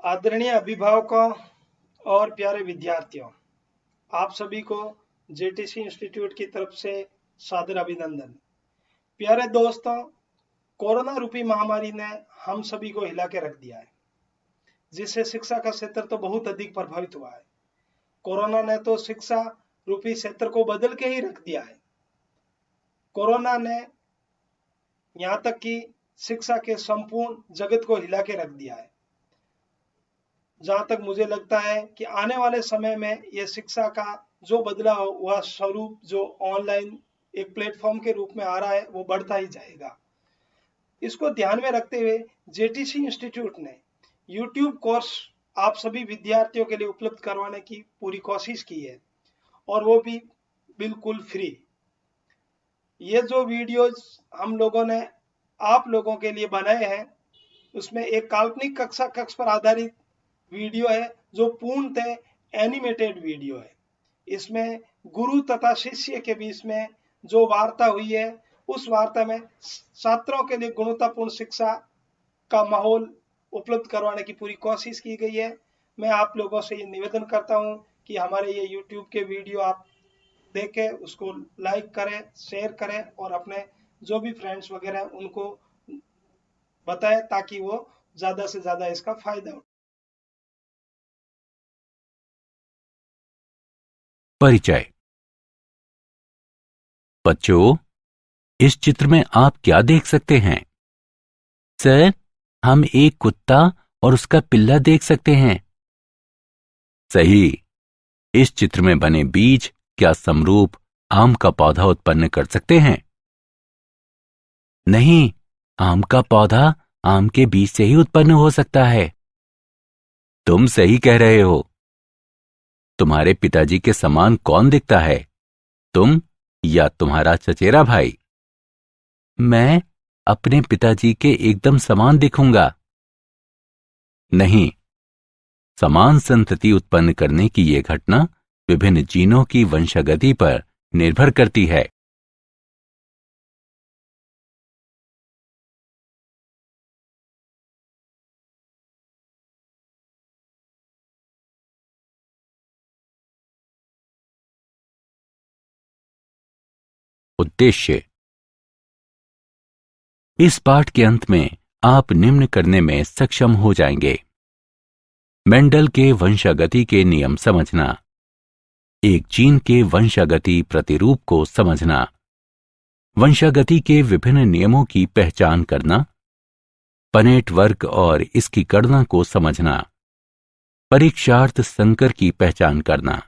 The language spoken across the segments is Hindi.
आदरणीय अभिभावकों और प्यारे विद्यार्थियों, आप सभी को जेटीसी इंस्टीट्यूट की तरफ से सादर अभिनंदन। प्यारे दोस्तों, कोरोना रूपी महामारी ने हम सभी को हिला के रख दिया है, जिससे शिक्षा का क्षेत्र तो बहुत अधिक प्रभावित हुआ है। कोरोना ने तो शिक्षा रूपी क्षेत्र को बदल के ही रख दिया है। कोरोना ने यहाँ तक कि शिक्षा के संपूर्ण जगत को हिला के रख दिया है। जहां तक मुझे लगता है कि आने वाले समय में यह शिक्षा का जो बदला हुआ स्वरूप, जो ऑनलाइन एक प्लेटफॉर्म के रूप में आ रहा है, वो बढ़ता ही जाएगा। इसको ध्यान में रखते हुए जेटीसी इंस्टीट्यूट ने यूट्यूब कोर्स आप सभी विद्यार्थियों के लिए उपलब्ध करवाने की पूरी कोशिश की है, और वो भी बिल्कुल फ्री। ये जो वीडियोज हम लोगों ने आप लोगों के लिए बनाए हैं, उसमें एक काल्पनिक कक्ष पर आधारित वीडियो है जो पूर्णतः एनिमेटेड वीडियो है। इसमें गुरु तथा शिष्य के बीच में जो वार्ता हुई है, उस वार्ता में छात्रों के लिए गुणवत्तापूर्ण शिक्षा का माहौल उपलब्ध करवाने की पूरी कोशिश की गई है। मैं आप लोगों से ये निवेदन करता हूं कि हमारे ये YouTube के वीडियो आप देखें, उसको लाइक करें, शेयर करें और अपने जो भी फ्रेंड्स वगैरह हैं उनको बताएं, ताकि वो ज्यादा से ज्यादा इसका फायदा हो। परिचय। बच्चों, इस चित्र में आप क्या देख सकते हैं? सर, हम एक कुत्ता और उसका पिल्ला देख सकते हैं। सही। इस चित्र में बने बीज क्या समरूप आम का पौधा उत्पन्न कर सकते हैं? नहीं, आम का पौधा आम के बीज से ही उत्पन्न हो सकता है। तुम सही कह रहे हो। तुम्हारे पिताजी के समान कौन दिखता है, तुम या तुम्हारा चचेरा भाई? मैं अपने पिताजी के एकदम समान दिखूंगा। नहीं, समान संतति उत्पन्न करने की यह घटना विभिन्न जीनों की वंशागति पर निर्भर करती है। उद्देश्य। इस पाठ के अंत में आप निम्न करने में सक्षम हो जाएंगे: मेंडल के वंशागति के नियम समझना, एक जीन के वंशागति प्रतिरूप को समझना, वंशागति के विभिन्न नियमों की पहचान करना, पनेट वर्ग और इसकी गणना को समझना, परीक्षार्थ संकर की पहचान करना।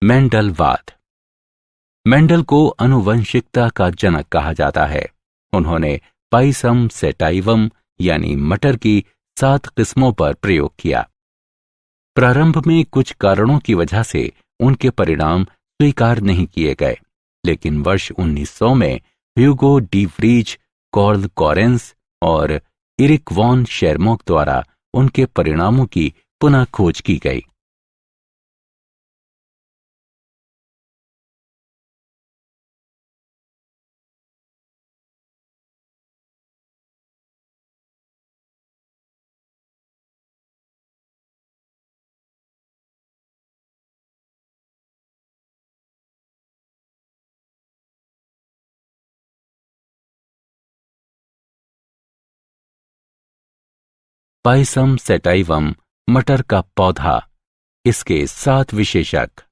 मेंडलवाद। मेंडल को आनुवंशिकता का जनक कहा जाता है। उन्होंने पाइसम सेटाइवम यानी मटर की 7 किस्मों पर प्रयोग किया। प्रारंभ में कुछ कारणों की वजह से उनके परिणाम स्वीकार नहीं किए गए, लेकिन वर्ष 1900 में Hugo de Vries, curl Correns और इरिक वॉन शेरमॉक द्वारा उनके परिणामों की पुनः खोज की गई। पाइसम सेटाइवम मटर का पौधा, इसके 7 विशेषक।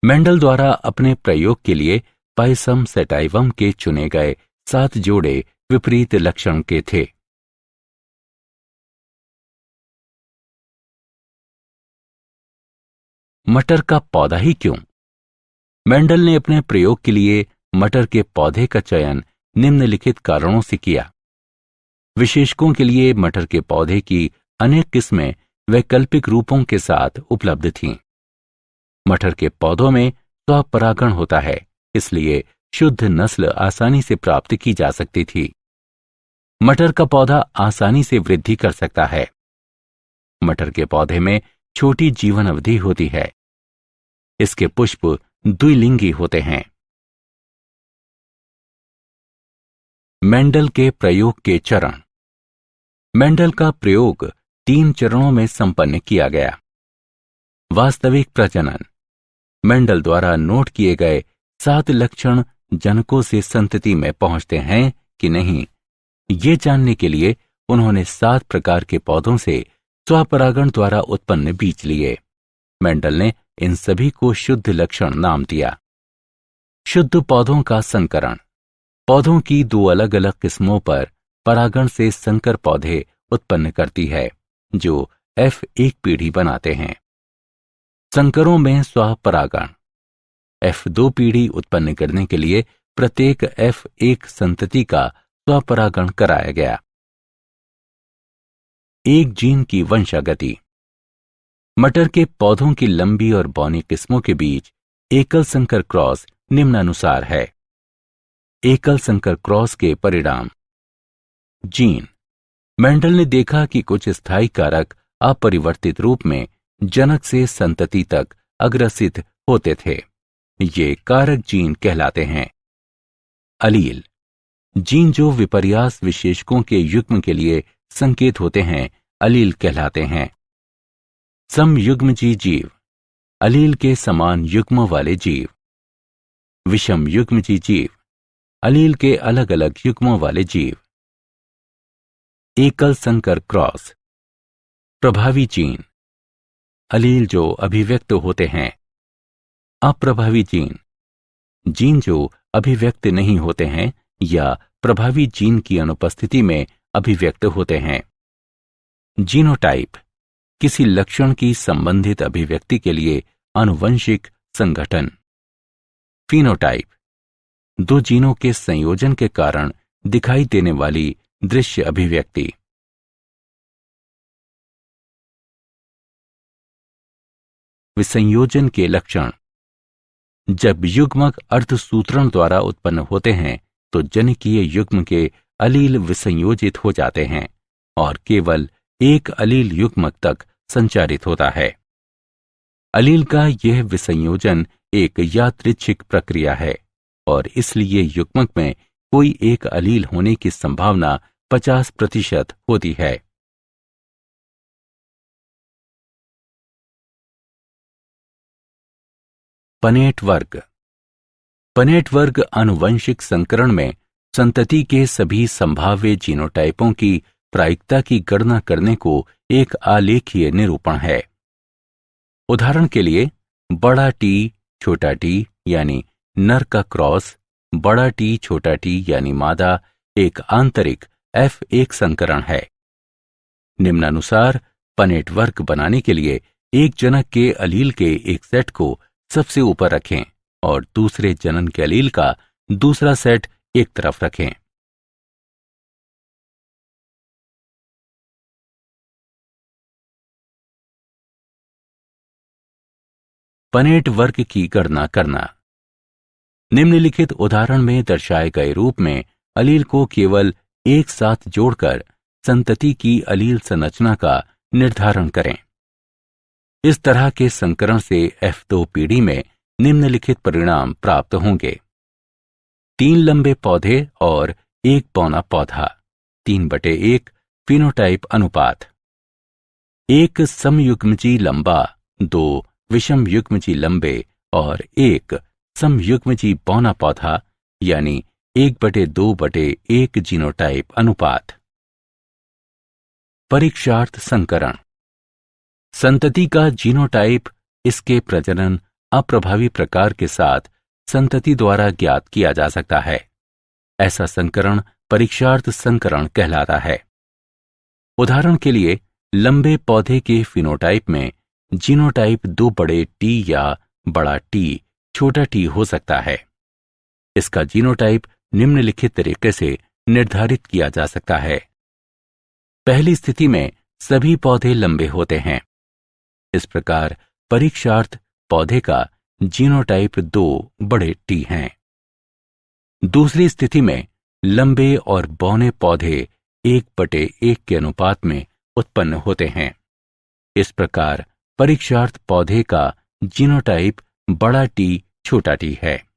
मेंडल द्वारा अपने प्रयोग के लिए पाइसम सेटाइवम के चुने गए 7 जोड़े विपरीत लक्षण के थे। मटर का पौधा ही क्यों? मेंडल ने अपने प्रयोग के लिए मटर के पौधे का चयन निम्नलिखित कारणों से किया। विशेषकों के लिए मटर के पौधे की अनेक किस्में वैकल्पिक रूपों के साथ उपलब्ध थीं। मटर के पौधों में स्वपरागण होता है, इसलिए शुद्ध नस्ल आसानी से प्राप्त की जा सकती थी। मटर का पौधा आसानी से वृद्धि कर सकता है। मटर के पौधे में छोटी जीवन अवधि होती है। इसके पुष्प द्विलिंगी होते हैं। मेंडल के प्रयोग के चरण। मेंडल का प्रयोग 3 चरणों में संपन्न किया गया। वास्तविक प्रजनन। मेंडल द्वारा नोट किए गए 7 लक्षण जनकों से संतति में पहुंचते हैं कि नहीं, ये जानने के लिए उन्होंने 7 प्रकार के पौधों से स्वपरागण द्वारा उत्पन्न बीज लिए। मेंडल ने इन सभी को शुद्ध लक्षण नाम दिया। शुद्ध पौधों का संकरण। पौधों की 2 अलग अलग किस्मों पर परागण से संकर पौधे उत्पन्न करती है, जो F1 पीढ़ी बनाते हैं। संकरों में स्वपरागण। F2 पीढ़ी उत्पन्न करने के लिए प्रत्येक F1 संतति का स्वपरागण कराया गया। एक जीन की वंशागति। मटर के पौधों की लंबी और बौनी किस्मों के बीच एकल संकर क्रॉस निम्नानुसार है। एकल संकर क्रॉस के परिणाम। जीन। मेंडल ने देखा कि कुछ स्थायी कारक अपरिवर्तित रूप में जनक से संतति तक अग्रसित होते थे। ये कारक जीन कहलाते हैं। अलील। जीन जो विपर्यास विशेषकों के युग्म के लिए संकेत होते हैं, अलील कहलाते हैं। समयुग्मजी जीव। अलील के समान युग्म वाले जीव। विषम युग्मजी जीव। अलील के अलग अलग युग्मों वाले जीव। एकल संकर क्रॉस। प्रभावी जीन। अलील जो अभिव्यक्त होते हैं। अप्रभावी जीन। जीन जो अभिव्यक्त नहीं होते हैं या प्रभावी जीन की अनुपस्थिति में अभिव्यक्त होते हैं। जीनोटाइप। किसी लक्षण की संबंधित अभिव्यक्ति के लिए आनुवंशिक संगठन। फिनोटाइप। 2 जीनों के संयोजन के कारण दिखाई देने वाली दृश्य अभिव्यक्ति। विसंयोजन के लक्षण। जब युग्मक अर्धसूत्रण द्वारा उत्पन्न होते हैं तो जनकीय युग्म के अलील विसंयोजित हो जाते हैं और केवल एक अलील युग्मक तक संचारित होता है। अलील का यह विसंयोजन एक यादृच्छिक प्रक्रिया है और इसलिए युग्मक में कोई एक अलील होने की संभावना 50% होती है। पनेट वर्ग। पनेट वर्ग आनुवंशिक संकरण में संतति के सभी संभाव्य जीनोटाइपों की प्रायिकता की गणना करने को एक आलेखीय निरूपण है। उदाहरण के लिए बड़ा टी छोटा टी यानी नर का क्रॉस, बड़ा टी छोटा टी यानी मादा एक आंतरिक F1 संकरण है। निम्नानुसार पनेट वर्ग बनाने के लिए एक जनक के अलील के एक सेट को सबसे ऊपर रखें और दूसरे जनन के अलील का दूसरा सेट एक तरफ रखें। पनेट वर्ग की गणना करना। निम्नलिखित उदाहरण में दर्शाए गए रूप में अलील को केवल एक साथ जोड़कर संतति की अलील संरचना का निर्धारण करें। इस तरह के संकरण से F2 पीढ़ी में निम्नलिखित परिणाम प्राप्त होंगे। 3 लंबे पौधे और 1 पौना पौधा। 3/1 फिनोटाइप अनुपात। 1 समयुग्मजी लंबा, 2 विषम युग्मजी लंबे और 1 समयुग्मजी पौना पौधा यानी 1/2/1 जीनोटाइप अनुपात। परीक्षार्थ संकरण। संतति का जीनोटाइप इसके प्रजनन अप्रभावी प्रकार के साथ संतति द्वारा ज्ञात किया जा सकता है। ऐसा संकरण परीक्षार्थ संकरण कहलाता है। उदाहरण के लिए लंबे पौधे के फिनोटाइप में जीनोटाइप 2 बड़े टी या बड़ा टी छोटा टी हो सकता है। इसका जीनोटाइप निम्नलिखित तरीके से निर्धारित किया जा सकता है। पहली स्थिति में सभी पौधे लंबे होते हैं। इस प्रकार परीक्षार्थ पौधे का जीनोटाइप 2 बड़े टी हैं। दूसरी स्थिति में लंबे और बौने पौधे 1/1 के अनुपात में उत्पन्न होते हैं। इस प्रकार परीक्षार्थ पौधे का जीनोटाइप बड़ा टी छोटा टी है।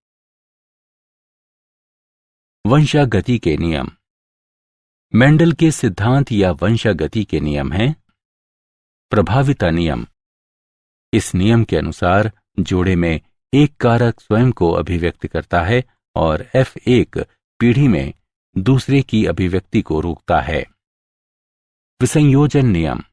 वंशागति के नियम। मेंडल के सिद्धांत या वंशागति के नियम हैं प्रभाविता नियम। इस नियम के अनुसार जोड़े में एक कारक स्वयं को अभिव्यक्त करता है और F1 पीढ़ी में दूसरे की अभिव्यक्ति को रोकता है। विसंयोजन नियम।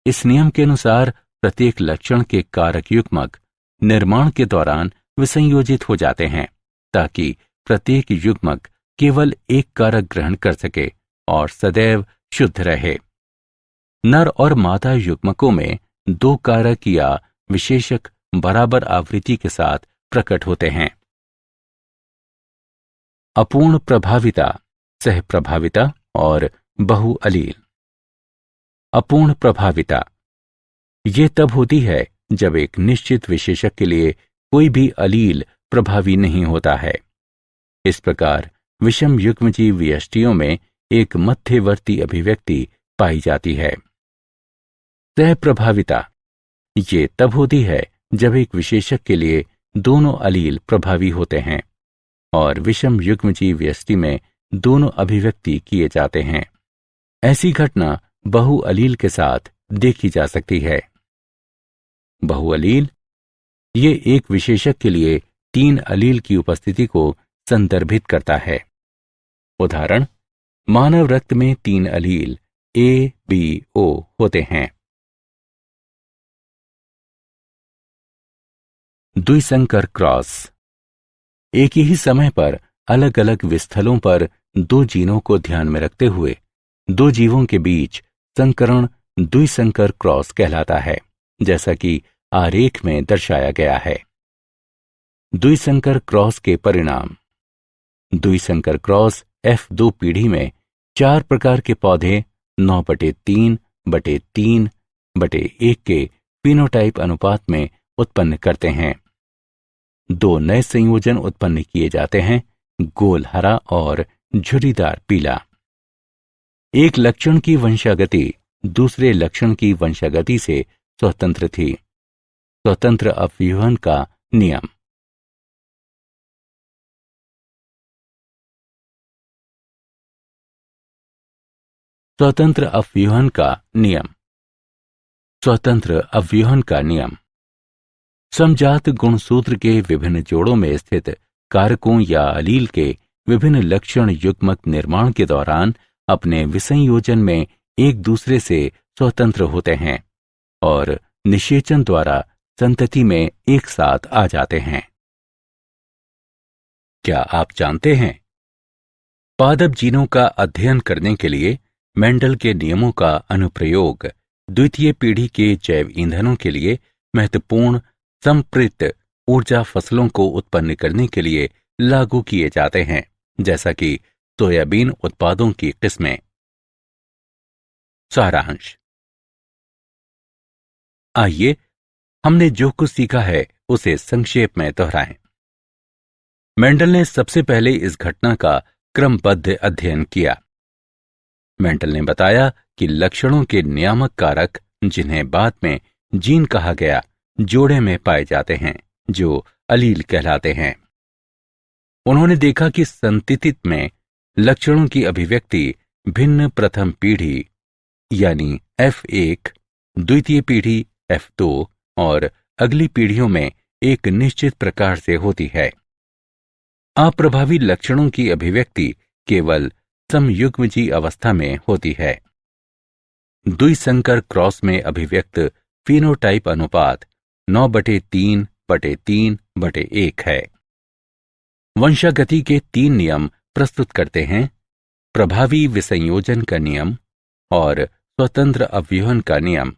इस नियम के अनुसार प्रत्येक लक्षण के कारक युग्मक निर्माण के दौरान विसंयोजित हो जाते हैं ताकि प्रत्येक युग्मक केवल एक कारक ग्रहण कर सके और सदैव शुद्ध रहे। नर और मादा युग्मकों में 2 कारक या विशेषक बराबर आवृत्ति के साथ प्रकट होते हैं। अपूर्ण प्रभाविता, सह प्रभाविता और बहुअलील। अपूर्ण प्रभाविता ये तब होती है जब एक निश्चित विशेषक के लिए कोई भी अलील प्रभावी नहीं होता है। इस प्रकार विषम युग्मजीव व्यष्टियों में एक मध्यवर्ती अभिव्यक्ति पाई जाती है। सह प्रभाविता ये तब होती है जब एक विशेषक के लिए दोनों अलील प्रभावी होते हैं और विषम युग्मजीव व्यष्टि में दोनों अभिव्यक्ति किए जाते हैं। ऐसी घटना बहुअलील के साथ देखी जा सकती है। बहुअलील ये एक विशेषक के लिए 3 अलील की उपस्थिति को संदर्भित करता है। उदाहरण, मानव रक्त में 3 अलील A, B, O होते हैं। द्विसंकर क्रॉस। एक ही समय पर अलग अलग विस्थलों पर 2 जीनों को ध्यान में रखते हुए 2 जीवों के बीच संकरण द्विसंकर क्रॉस कहलाता है, जैसा कि आरेख में दर्शाया गया है। द्विसंकर क्रॉस के परिणाम। द्विसंकर क्रॉस F2 पीढ़ी में 4 प्रकार के पौधे 9/3/3/1 के फिनोटाइप अनुपात में उत्पन्न करते हैं। 2 नए संयोजन उत्पन्न किए जाते हैं, गोल हरा और झुर्रीदार पीला। एक लक्षण की वंशागति दूसरे लक्षण की वंशागति से स्वतंत्र थी। स्वतंत्र अपव्यूहन का नियम। स्वतंत्र अपव्यूहन का नियम। स्वतंत्र अपव्यूहन का नियम समजात गुणसूत्र के विभिन्न जोड़ों में स्थित कारकों या अलील के विभिन्न लक्षण युग्मक निर्माण के दौरान अपने विसंयोजन में एक दूसरे से स्वतंत्र होते हैं और निषेचन द्वारा संतति में एक साथ आ जाते हैं। क्या आप जानते हैं, पादप जीनों का अध्ययन करने के लिए मेंडल के नियमों का अनुप्रयोग द्वितीय पीढ़ी के जैव ईंधनों के लिए महत्वपूर्ण संपृक्त ऊर्जा फसलों को उत्पन्न करने के लिए लागू किए जाते हैं, जैसा कि सोयाबीन उत्पादों की किस्में। सारांश। आइए हमने जो कुछ सीखा है उसे संक्षेप में दोहराएं। मेंडल ने सबसे पहले इस घटना का क्रमबद्ध अध्ययन किया। मेंडल ने बताया कि लक्षणों के नियामक कारक, जिन्हें बाद में जीन कहा गया, जोड़े में पाए जाते हैं जो अलील कहलाते हैं। उन्होंने देखा कि संतति में लक्षणों की अभिव्यक्ति भिन्न प्रथम पीढ़ी यानी F1, द्वितीय पीढ़ी F2 और अगली पीढ़ियों में एक निश्चित प्रकार से होती है। अप्रभावी लक्षणों की अभिव्यक्ति केवल समयुग्मजी अवस्था में होती है। द्विसंकर क्रॉस में अभिव्यक्त फिनोटाइप अनुपात 9/3/3/1 है। वंशागति के 3 नियम प्रस्तुत करते हैं, प्रभावी विसंयोजन का नियम और स्वतंत्र अपव्यूहन का नियम।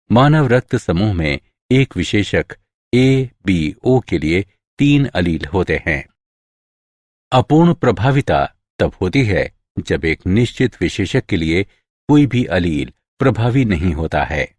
मानव रक्त समूह में एक विशेषक A, B, O के लिए 3 अलील होते हैं। अपूर्ण प्रभाविता तब होती है जब एक निश्चित विशेषक के लिए कोई भी अलील प्रभावी नहीं होता है।